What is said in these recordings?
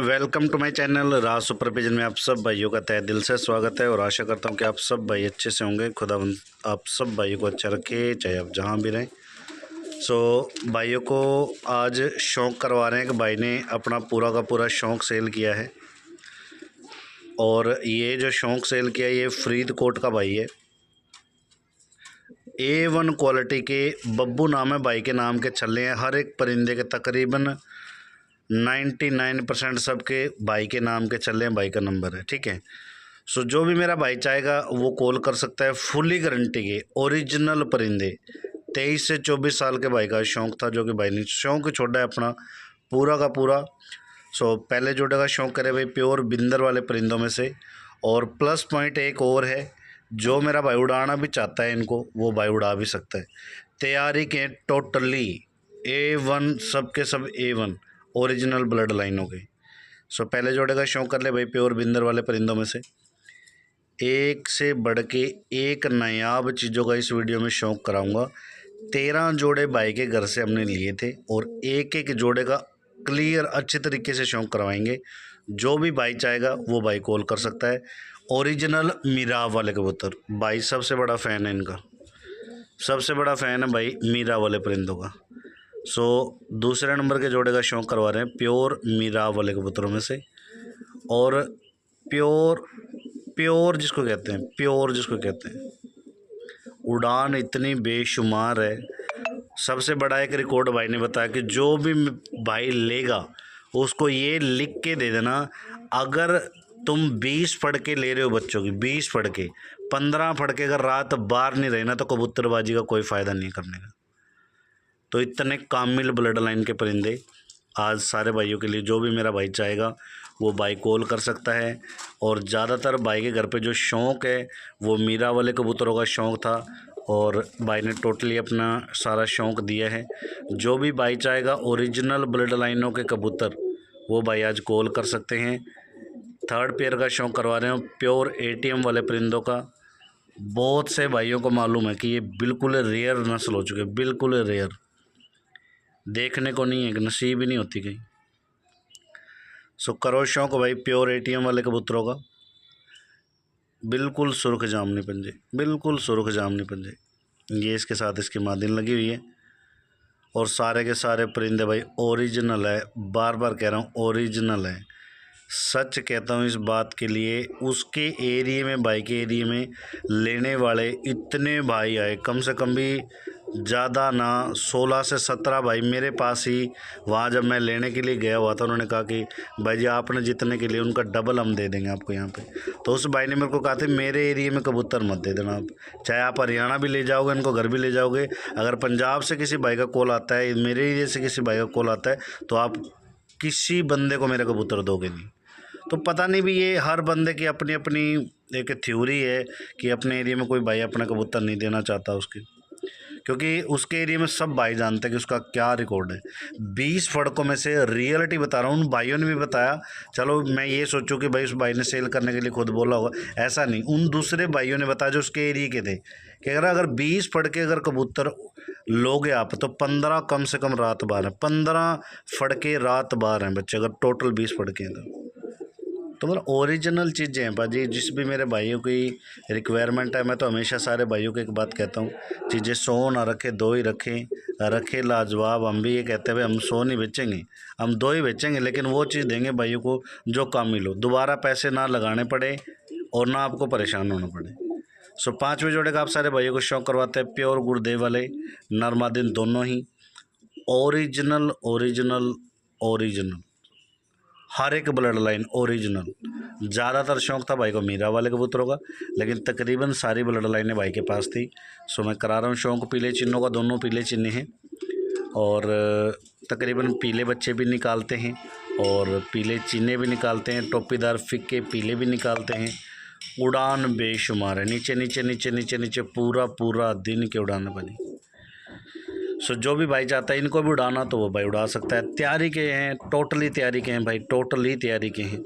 Welcome to my channel Raj super pigeon में आप सब भाइयों का तहे दिल से स्वागत है और आशा करता हूं कि आप सब भाई अच्छे से होंगे। खुदावंद आप सब भाइयों को अच्छा रखे, चाहे आप जहां भी रहें। भाइयों को आज शौक़ करवा रहे हैं कि भाई ने अपना पूरा का पूरा शौक़ सेल किया है। और ये जो शौक़ सेल किया है ये फरीदकोट का भाई है। A1 क्वालिटी के बब्बू नाम है भाई के नाम के छल्ले हैं। हर एक परिंदे के तकरीबन 99% सबके भाई के नाम के छल्ले हैं। भाई का नंबर है, ठीक है। जो भी मेरा भाई चाहेगा वो कॉल कर सकता है। फुली गारंटी के ओरिजिनल परिंदे 23 से 24 साल के भाई का शौक़ था, जो कि भाई ने शौक़ छोड़ा है अपना पूरा का पूरा। पहले जोड़े का शौक़ करे भाई प्योर बिंदर वाले परिंदों में से। और प्लस पॉइंट एक और है, जो मेरा भाई उड़ाना भी चाहता है इनको वो भाई उड़ा भी सकता है। तैयारी के टोटली A1, सब के सब A1 ओरिजिनल ब्लड लाइनों के। पहले जोड़े का शौक़ कर ले भाई प्योर बिंदर वाले परिंदों में से। एक से बढ़ के एक नायाब चीज़ों का इस वीडियो में शौक़ कराऊंगा। 13 जोड़े भाई के घर से हमने लिए थे और एक एक जोड़े का क्लियर अच्छे तरीके से शौक़ करवाएंगे। जो भी भाई चाहेगा वो भाई कॉल कर सकता है। ओरिजिनल मीराव वाले कबूतर भाई सबसे बड़ा फ़ैन है इनका, सबसे बड़ा फ़ैन है भाई मीराव वाले परिंदों का। दूसरे नंबर के जोड़े का शौक़ करवा रहे हैं प्योर मीराव वाले कबूतरों में से। और प्योर जिसको कहते हैं, प्योर जिसको कहते हैं, उड़ान इतनी बेशुमार है। सबसे बड़ा एक रिकॉर्ड भाई ने बताया कि जो भी भाई लेगा उसको ये लिख के दे देना, अगर तुम 20 फड़के ले रहे हो बच्चों की, 20 फड़के 15 फड़के अगर रात बाहर नहीं रहे ना तो कबूतरबाजी का कोई फ़ायदा नहीं करने का। तो इतने कामिल ब्लड लाइन के परिंदे आज सारे भाइयों के लिए, जो भी मेरा भाई चाहेगा वो भाई कॉल कर सकता है। और ज़्यादातर भाई के घर पे जो शौक़ है वो मीरा वाले कबूतरों का शौक़ था और भाई ने टोटली अपना सारा शौक़ दिया है। जो भी भाई चाहेगा ओरिजिनल ब्लड लाइनों के कबूतर वो भाई आज कॉल कर सकते हैं। थर्ड पेयर का शौक़ करवा रहे हो प्योर ATM वाले परिंदों का। बहुत से भाइयों को मालूम है कि ये बिल्कुल रेयर नस्ल हो चुके, बिल्कुल रेयर, देखने को नहीं है, नसीब ही नहीं होती कहीं। करो शौक़ भाई प्योर ATM वाले कबूतरों का। बिल्कुल सुर्ख जामनी पंजे, बिल्कुल सुर्ख जामनी पंजे। ये इसके साथ इसकी मादिन लगी हुई है। और सारे के सारे परिंदे भाई ओरिजिनल है, बार बार कह रहा हूँ ओरिजिनल है। सच कहता हूँ इस बात के लिए। उसके एरिए में, भाई के एरिए में लेने वाले इतने भाई आए, कम से कम भी ज़्यादा ना 16 से 17 भाई मेरे पास ही। वहाँ जब मैं लेने के लिए गया हुआ था उन्होंने कहा कि भाई जी आपने जितने के लिए उनका डबल हम दे देंगे आपको यहाँ पे। तो उस भाई ने मेरे को कहा था मेरे एरिए में कबूतर मत दे देना आप, चाहे आप हरियाणा भी ले जाओगे इनको, घर भी ले जाओगे। अगर पंजाब से किसी भाई का कॉल आता है, मेरे एरिए से किसी भाई का कॉल आता है, तो आप किसी बंदे को मेरा कबूतर दोगे नहीं। तो पता नहीं भी ये हर बंदे की अपनी अपनी एक थ्योरी है कि अपने एरिया में कोई भाई अपना कबूतर नहीं देना चाहता उसके, क्योंकि उसके एरिया में सब भाई जानते हैं कि उसका क्या रिकॉर्ड है। 20 फड़कों में से रियलिटी बता रहा हूँ, उन भाइयों ने भी बताया। चलो मैं ये सोचूं कि भाई उस भाई ने सेल करने के लिए खुद बोला होगा, ऐसा नहीं। उन दूसरे भाइयों ने बताया जो उसके एरिया के थे कि अगर 20 फड़के अगर कबूतर लोगे आप तो 15 कम से कम रात बाहर है, 15 फड़के रात बाहर हैं बच्चे, अगर टोटल 20 फड़के हैं तो मतलब ओरिजिनल चीज़ें हैं भाजी। जिस भी मेरे भाइयों की रिक्वायरमेंट है, मैं तो हमेशा सारे भाइयों को एक बात कहता हूँ, चीज़ें 100 ना रखे 2 ही रखे लाजवाब। हम भी ये कहते हैं भाई हम 100 नहीं बेचेंगे, हम 2 ही बेचेंगे, लेकिन वो चीज़ देंगे भाइयों को जो काम मिलो, दोबारा पैसे ना लगाने पड़े और ना आपको परेशान होना पड़े। 5वें जोड़े का आप सारे भाइयों को शौक़ करवाते हैं प्योर गुरुदेव वाले नरमादिन दोनों ही ओरिजिनल ओरिजिनल ओरिजिनल, हर एक ब्लड लाइन ओरिजिनल। ज़्यादातर शौक़ था भाई को मीरा वाले कबूतरों का, लेकिन तकरीबन सारी ब्लड लाइनें भाई के पास थी। मैं करा रहा हूँ शौक़ पीले चिन्हों का, दोनों पीले चिन्ह हैं और तकरीबन पीले बच्चे भी निकालते हैं और पीले चिन्हे भी निकालते हैं, टोपीदार फिक्के पीले भी निकालते हैं। उड़ान बेशुमार है, नीचे नीचे नीचे नीचे नीचे पूरा पूरा दिन की उड़ान बनी। जो भी भाई चाहता है इनको भी उड़ाना तो वो भाई उड़ा सकता है। तैयारी के हैं, टोटली तैयारी के हैं भाई, टोटली तैयारी के हैं।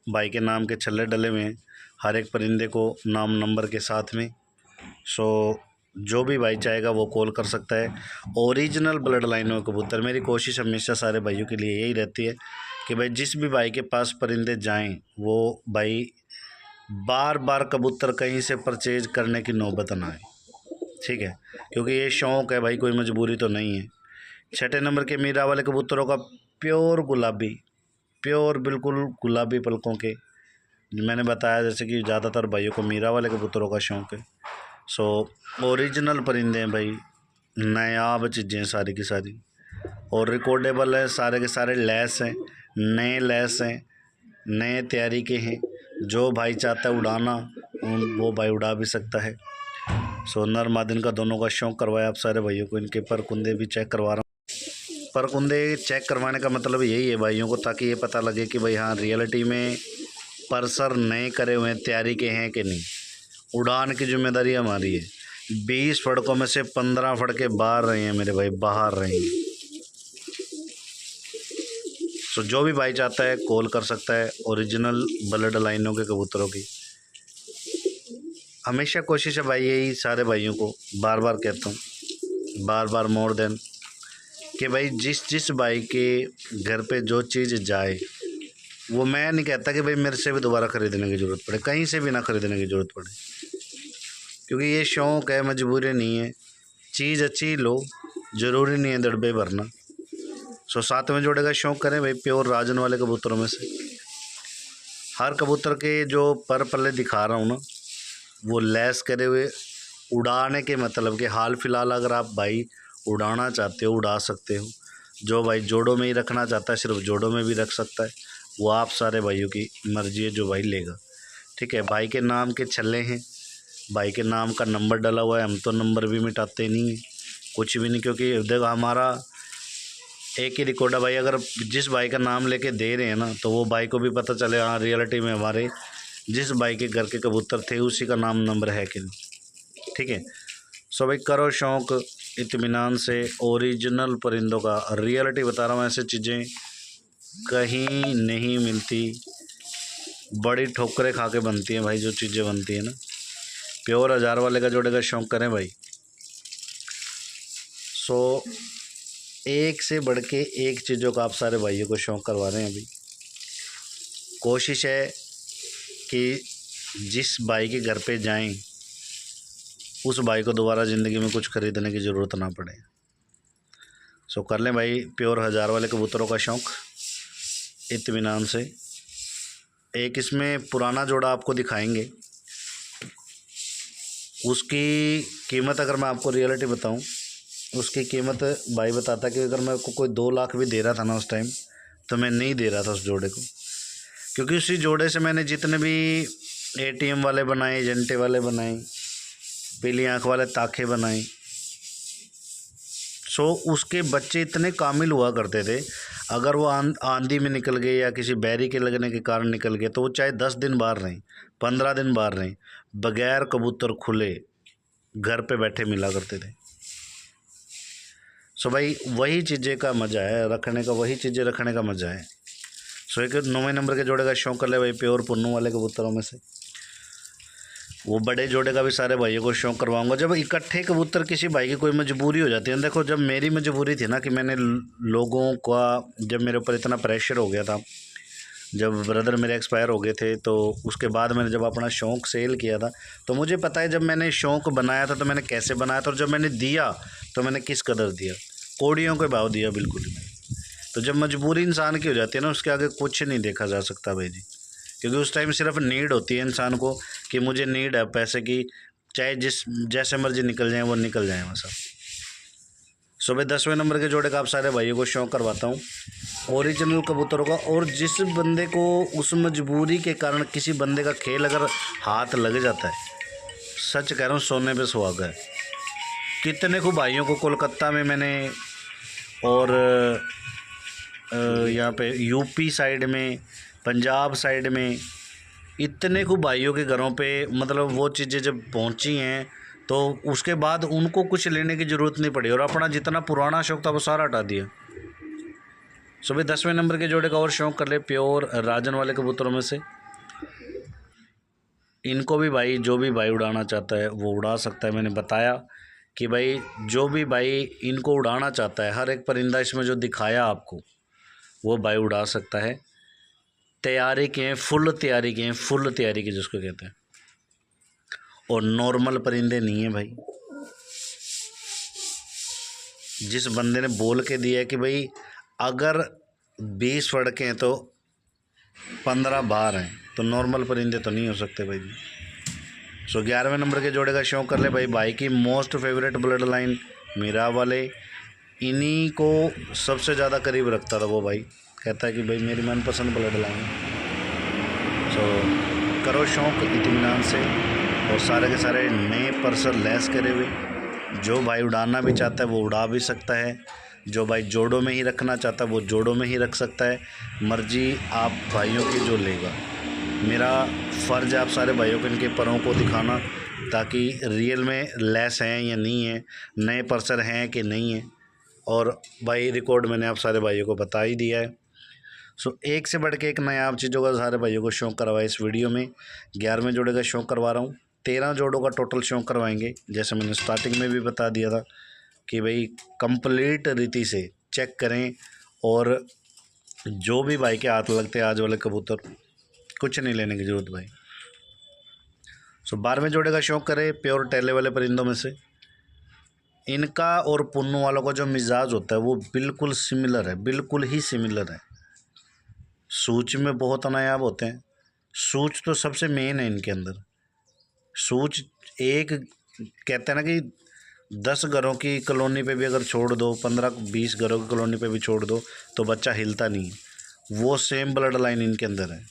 भाई के नाम के छल्ले डले हुए हैं हर एक परिंदे को नाम नंबर के साथ में। जो भी भाई चाहेगा वो कॉल कर सकता है। ओरिजिनल ब्लड लाइन में कबूतर, मेरी कोशिश हमेशा सारे भाइयों के लिए यही रहती है कि भाई जिस भी भाई के पास परिंदे जाएं वो भाई बार बार कबूतर कहीं से परचेज करने की नौबत ना आए, ठीक है, क्योंकि ये शौक़ है भाई, कोई मजबूरी तो नहीं है। छठे नंबर के मीरा वाले कबूतरों का प्योर गुलाबी, प्योर बिल्कुल गुलाबी पलकों के, मैंने बताया जैसे कि ज़्यादातर भाइयों को मीरा वाले कबूतरों का शौक़ है। सो ओरिजिनल परिंदे हैं भाई, नायाब चीज़ें हैं सारी की सारी, और रिकॉर्डेबल है, सारे के सारे लैस हैं, नए लैस हैं, नए तैयारी के हैं। जो भाई चाहता है उड़ाना वो भाई उड़ा भी सकता है। सो नर मादिन का दोनों का शौक़ करवाया आप सारे भाइयों को। इनके पर कुंदे भी चेक करवा रहा हूँ। पर कुंदे चेक करवाने का मतलब यही है भाइयों को, ताकि ये पता लगे कि भाई हाँ रियलिटी में परसर नए करे हुए हैं, तैयारी के हैं कि नहीं। उड़ान की जिम्मेदारी हमारी है। 20 फड़कों में से 15 फड़के बाहर रहे हैं मेरे भाई, बाहर रहेंगे। सो जो भी भाई चाहता है कॉल कर सकता है। ओरिजिनल ब्लड लाइनों के कबूतरों की हमेशा कोशिश है भाई, यही सारे भाइयों को बार बार कहता हूँ, बार बार मोर देन, कि भाई जिस भाई के घर पे जो चीज़ जाए वो, मैं नहीं कहता कि भाई मेरे से भी दोबारा ख़रीदने की ज़रूरत पड़े, कहीं से भी ना ख़रीदने की ज़रूरत पड़े, क्योंकि ये शौक़ है, मजबूरी नहीं है। चीज़ अच्छी लो, ज़रूरी नहीं है दड़बे भरना। सो 7वें जोड़े का शौक़ करें भाई प्योर राजन वाले कबूतरों में से। हर कबूतर के जो पर पल्ले दिखा रहा हूँ ना, वो लैस करे हुए, उड़ाने के मतलब कि हाल फिलहाल अगर आप भाई उड़ाना चाहते हो उड़ा सकते हो। जो भाई जोड़ों में ही रखना चाहता है सिर्फ जोड़ों में भी रख सकता है, वो आप सारे भाइयों की मर्ज़ी है, जो भाई लेगा, ठीक है। भाई के नाम के छल्ले हैं, भाई के नाम का नंबर डला हुआ है। हम तो नंबर भी मिटाते नहीं हैं, कुछ भी नहीं, क्योंकि देखो हमारा एक ही रिकॉर्ड है भाई। अगर जिस भाई का नाम लेके दे रहे हैं ना, तो वो भाई को भी पता चले हाँ रियलिटी में हमारे जिस भाई के घर के कबूतर थे उसी का नाम नंबर है कि नहीं, ठीक है। सो भाई करो शौक़ इत्मीनान से, ओरिजिनल परिंदों का। रियलिटी बता रहा हूँ, ऐसे चीज़ें कहीं नहीं मिलती, बड़ी ठोकरें खा के बनती हैं भाई जो चीज़ें बनती हैं ना। प्योर 1000 वाले का जोड़े का शौक़ करें भाई। सो एक से बढ़ के एक चीज़ों का आप सारे भाइयों को शौक़ करवा रहे हैं। अभी कोशिश है कि जिस भाई के घर पे जाएं उस भाई को दोबारा ज़िंदगी में कुछ ख़रीदने की ज़रूरत ना पड़े। सो कर लें भाई प्योर 1000 वाले कबूतरों का शौक़ इत्मीनान से। एक इसमें पुराना जोड़ा आपको दिखाएंगे, उसकी कीमत अगर मैं आपको रियलिटी बताऊं, उसकी कीमत भाई बताता कि अगर मैं को कोई 2 लाख भी दे रहा था ना उस टाइम, तो मैं नहीं दे रहा था उस जोड़े को, क्योंकि उसी जोड़े से मैंने जितने भी ATM वाले बनाए, एजेंटे वाले बनाए, पीली आँख वाले ताखे बनाए। सो उसके बच्चे इतने कामिल हुआ करते थे, अगर वो आंधी में निकल गए या किसी बैरी के लगने के कारण निकल गए, तो वो चाहे 10 दिन बाहर रहें, 15 दिन बाहर रहें, बगैर कबूतर खुले घर पे बैठे मिला करते थे। सो भाई वही चीज़ें का मज़ा है रखने का, वही चीज़ें रखने का मज़ा है। सो एक 9वें नंबर के जोड़े का शौक़ कर ले भाई प्योर पुन्नू वाले कबूतरों में से। वो बड़े जोड़े का भी सारे भाइयों को शौक़ करवाऊंगा। जब इकट्ठे कबूतर किसी भाई की कोई मजबूरी हो जाती है, देखो जब मेरी मजबूरी थी ना कि मैंने लोगों का, जब मेरे ऊपर इतना प्रेशर हो गया था, जब ब्रदर मेरे एक्सपायर हो गए थे, तो उसके बाद मैंने जब अपना शौक़ सेल किया था, तो मुझे पता है जब मैंने शौक़ बनाया था तो मैंने कैसे बनाया था, और जब मैंने दिया तो मैंने किस कदर दिया, कौड़ियों के भाव दिया बिल्कुल ही। तो जब मजबूरी इंसान की हो जाती है ना, उसके आगे कुछ नहीं देखा जा सकता भाई जी, क्योंकि उस टाइम सिर्फ नीड होती है इंसान को कि मुझे नीड है पैसे की, चाहे जैसे मर्जी निकल जाए वो निकल जाए वहाँ सब। सुबह 10वें नंबर के जोड़े का आप सारे भाइयों को शौक़ करवाता हूँ ओरिजिनल कबूतरों का। और जिस बंदे को उस मजबूरी के कारण किसी बंदे का खेल अगर हाथ लग जाता है, सच कह रहा हूँ सोने पे सुहागा है। कितने को भाइयों को कोलकाता में मैंने, और यहाँ पे यूपी साइड में, पंजाब साइड में, इतने को भाइयों के घरों पे मतलब वो चीज़ें जब पहुँची हैं, तो उसके बाद उनको कुछ लेने की ज़रूरत नहीं पड़ी, और अपना जितना पुराना शौक़ था वो सारा हटा दिया। सुबह 10वें नंबर के जोड़े का और शौक़ कर ले प्योर राजन वाले कबूतरों में से। इनको भी भाई जो भी भाई उड़ाना चाहता है वो उड़ा सकता है। मैंने बताया कि भाई जो भी भाई इनको उड़ाना चाहता है, हर एक परिंदा इसमें जो दिखाया आपको वो भाई उड़ा सकता है। तैयारी के हैं, फुल तैयारी के हैं, फुल तैयारी के जिसको कहते हैं। और नॉर्मल परिंदे नहीं है भाई। जिस बंदे ने बोल के दिया है कि भाई अगर 20 फड़के हैं तो 15 बाहर हैं, तो नॉर्मल परिंदे तो नहीं हो सकते भाई। सो 11वें नंबर के जोड़े का शौक कर ले भाई। भाई की most favourite blood line Meera वाले, इन्हीं को सबसे ज़्यादा करीब रखता था वो भाई। कहता है कि भाई मेरी मनपसंद ब्लड लाइन है। सो करो शौक इत्मीनान से। और सारे के सारे नए पर्सर लेस करे हुए। जो भाई उड़ाना भी चाहता है वो उड़ा भी सकता है। जो भाई जोड़ों में ही रखना चाहता है वो जोड़ों में ही रख सकता है। मर्जी आप भाइयों की जो लेगा। मेरा फ़र्ज़ है आप सारे भाइयों को इनके परों को दिखाना, ताकि रियल में लेस हैं या नहीं है, नए पर्सर हैं कि नहीं है। और भाई रिकॉर्ड मैंने आप सारे भाइयों को बता ही दिया है। सो एक से बढ़ के एक नायाब चीज़ों का सारे भाइयों को शौक़ करवाया इस वीडियो में। 11वें जोड़े का शौक़ करवा रहा हूँ। 13 जोड़ों का टोटल शौक़ करवाएंगे। जैसे मैंने स्टार्टिंग में भी बता दिया था कि भाई कंप्लीट रीति से चेक करें। और जो भी भाई के हाथ लगते हैं आज वाले कबूतर, कुछ नहीं लेने की ज़रूरत भाई। सो 12वें जोड़े का शौक़ करें प्योर टैले वाले परिंदों में से। इनका और पुन्नू वालों का जो मिजाज होता है वो बिल्कुल सिमिलर है, बिल्कुल ही सिमिलर है। सूच में बहुत नायाब होते हैं। सूच तो सबसे मेन है इनके अंदर। सूच एक कहते हैं ना कि 10 घरों की कॉलोनी पे भी अगर छोड़ दो, 15-20 घरों की कॉलोनी पे भी छोड़ दो तो बच्चा हिलता नहीं। वो सेम ब्लड लाइन इनके अंदर है।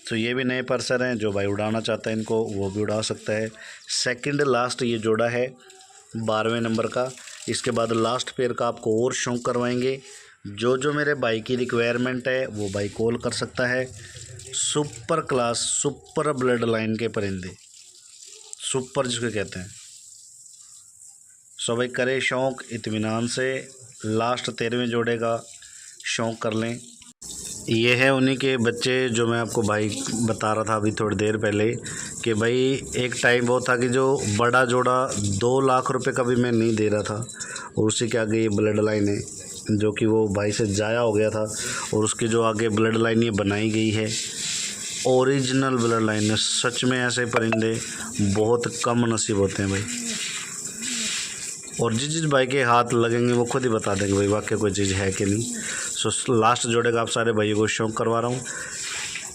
तो ये भी नए पर्सर हैं। जो भाई उड़ाना चाहता है इनको वो भी उड़ा सकता है। सेकंड लास्ट ये जोड़ा है 12वें नंबर का। इसके बाद लास्ट पेयर का आपको और शौक़ करवाएंगे। जो मेरे भाई की रिक्वायरमेंट है वो भाई कॉल कर सकता है। Super class super blood line के परिंदे, सुपर जिसको कहते हैं। सो भाई करे शौक़ इत्मीनान से। लास्ट 13वें जोड़े का शौक़ कर लें। ये है उन्हीं के बच्चे जो मैं आपको भाई बता रहा था अभी थोड़ी देर पहले कि भाई एक टाइम वो था कि जो बड़ा जोड़ा 2 लाख रुपए का भी मैं नहीं दे रहा था। और उसी के आगे ये ब्लड लाइन है जो कि वो भाई से जाया हो गया था। और उसके जो आगे ब्लड लाइन ये बनाई गई है ओरिजिनल ब्लड लाइन है। सच में ऐसे परिंदे बहुत कम नसीब होते हैं भाई। और जिस भाई के हाथ लगेंगे वो खुद ही बता देंगे भाई वाकई कोई चीज़ है कि नहीं। सो लास्ट जोड़े का आप सारे भाइयों को शौक़ करवा रहा हूँ।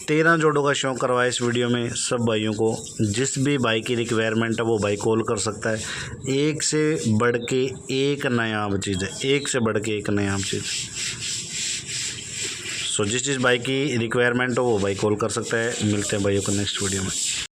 13 जोड़ों का शौक़ करवाया इस वीडियो में सब भाइयों को। जिस भी भाई की रिक्वायरमेंट है वो भाई कॉल कर सकता है। एक से बढ़ के एक नायाब चीज़ है, एक से बढ़ के एक नायाब चीज़। सो जिस भाई की रिक्वायरमेंट हो वो भाई कॉल कर सकता है। मिलते हैं भाइयों को नेक्स्ट वीडियो में।